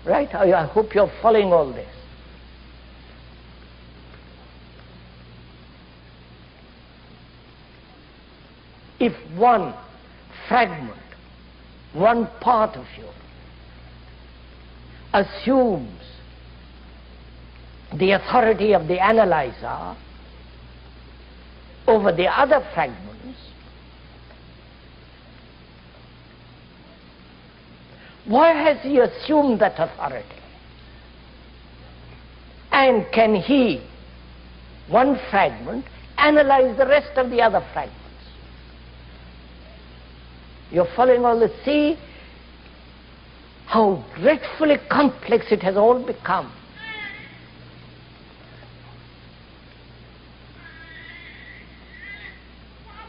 Right? I hope you're following all this. If one fragment, one part of you assumes the authority of the analyzer over the other fragments, why has he assumed that authority? And can he, one fragment, analyze the rest of the other fragments? You're following all this? See how dreadfully complex it has all become.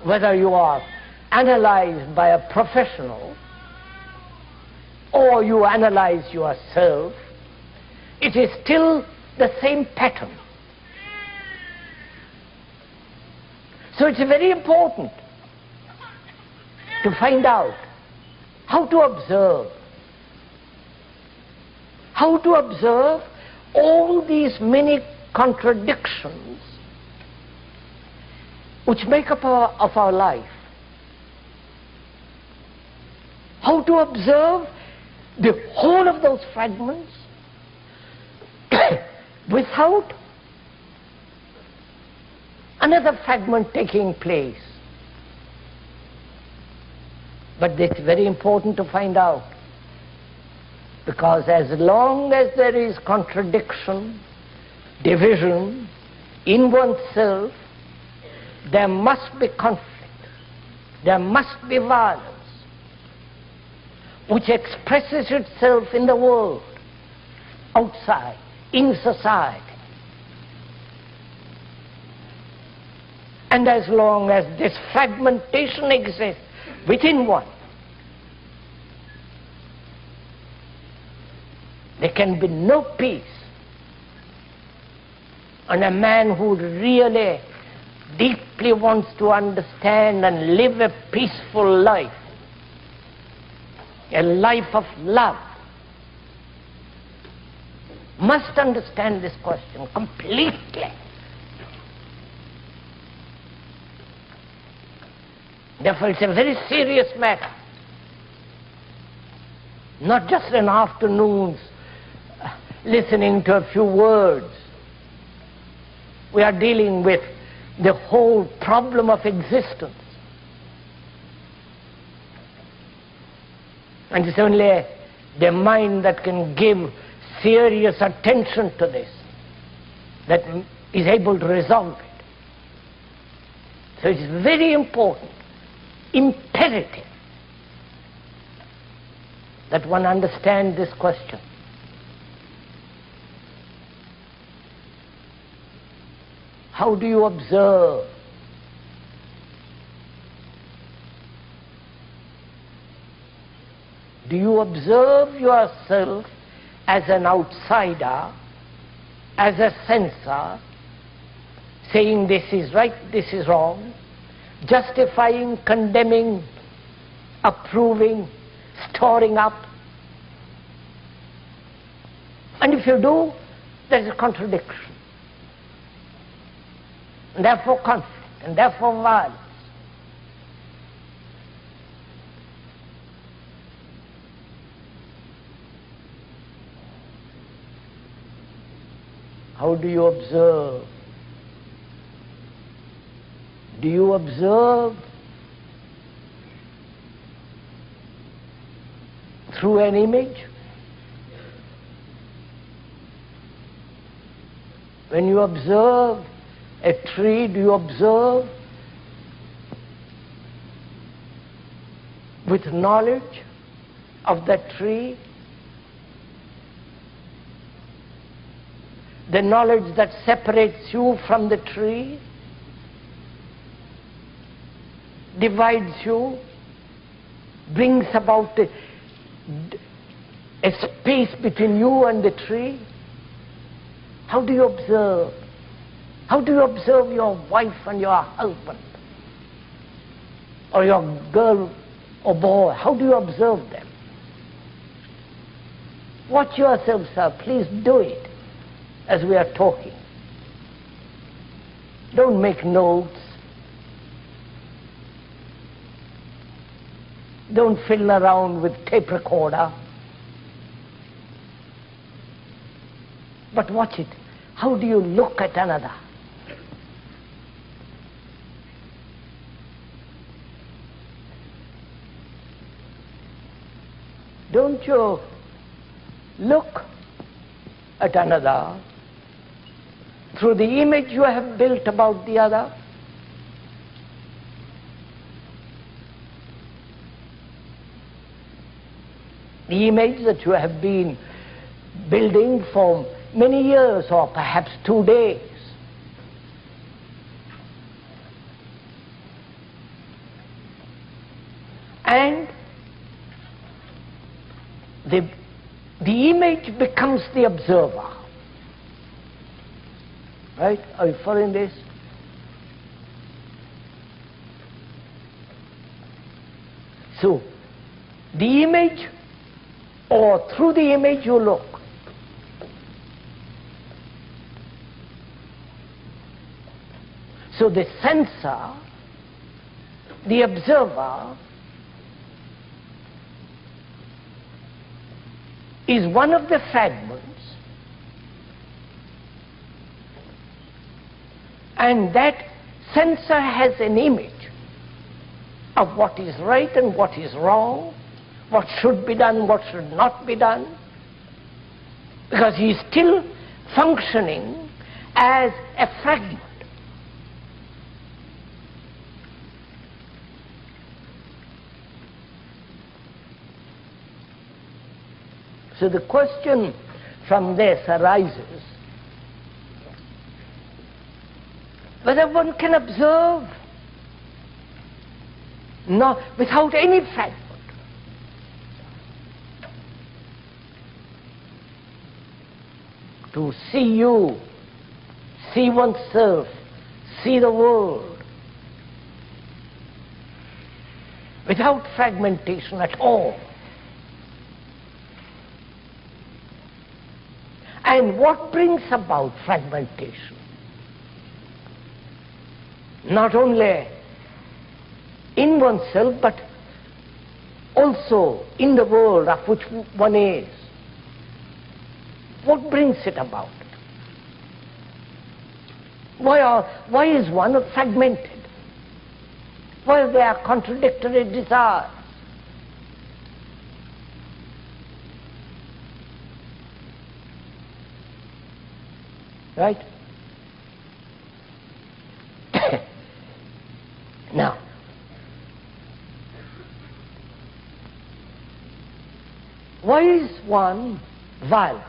Whether you are analyzed by a professional or you analyze yourself, it is still the same pattern. So it's very important to find out how to observe all these many contradictions which make up our life. How to observe the whole of those fragments without another fragment taking place. But it's very important to find out, because as long as there is contradiction, division in oneself, there must be conflict, there must be violence, which expresses itself in the world, outside, in society. And as long as this fragmentation exists within one, there can be no peace. And a man who really deeply wants to understand and live a peaceful life, a life of love, must understand this question completely. Therefore, it's a very serious matter. Not just an afternoon's listening to a few words. We are dealing with the whole problem of existence. And it's only the mind that can give serious attention to this that is able to resolve it. So it's very important, imperative, that one understand this question. How do you observe? Do you observe yourself as an outsider, as a censor, saying this is right, this is wrong, justifying, condemning, approving, storing up? And if you do, there is a contradiction, and therefore conflict, and therefore violence. How do you observe? Do you observe through an image? When you observe a tree, do you observe with knowledge of that tree? The knowledge that separates you from the tree, divides you, brings about a space between you and the tree. How do you observe? How do you observe your wife and your husband, or your girl or boy? How do you observe them? Watch yourself, sir. Please do it as we are talking. Don't make notes. Don't fiddle around with tape recorder. But watch it. How do you look at another? Don't you look at another through the image you have built about the other? The image that you have been building for many years or perhaps 2 days. And the image becomes the observer. Right? Are you following this? So, the image, or through the image you look. So the sensor, the observer, is one of the fragments, and that sensor has an image of what is right and what is wrong, what should be done, what should not be done, because he is still functioning as a fragment. So the question from this arises whether one can observe without any fragment. To see you, see oneself, see the world, without fragmentation at all. And what brings about fragmentation? Not only in oneself, but also in the world of which one is. What brings it about? Why is one fragmented? Why there are contradictory desires? Right? Now, why is one violent?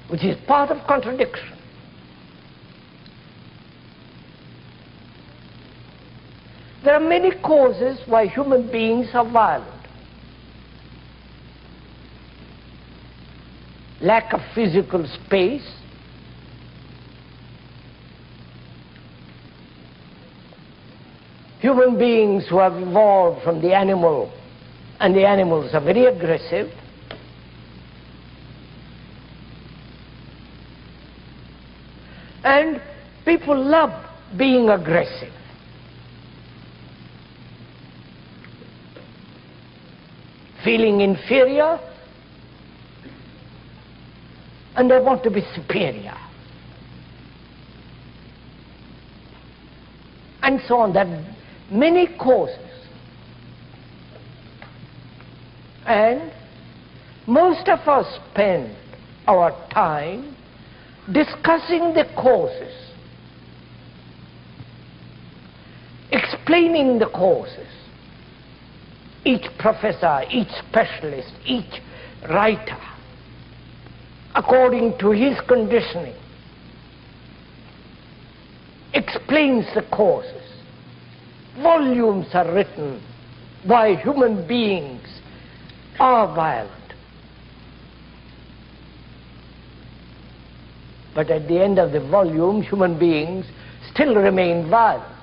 Which is part of contradiction. There are many causes why human beings are violent. Lack of physical space, human beings who have evolved from the animal, and the animals are very aggressive, and people love being aggressive. Feeling inferior, and they want to be superior. And so on. There are many causes. And most of us spend our time discussing the causes, explaining the causes. Each professor, each specialist, each writer, according to his conditioning, explains the causes. Volumes are written why human beings are violent. But at the end of the volume, human beings still remain violent.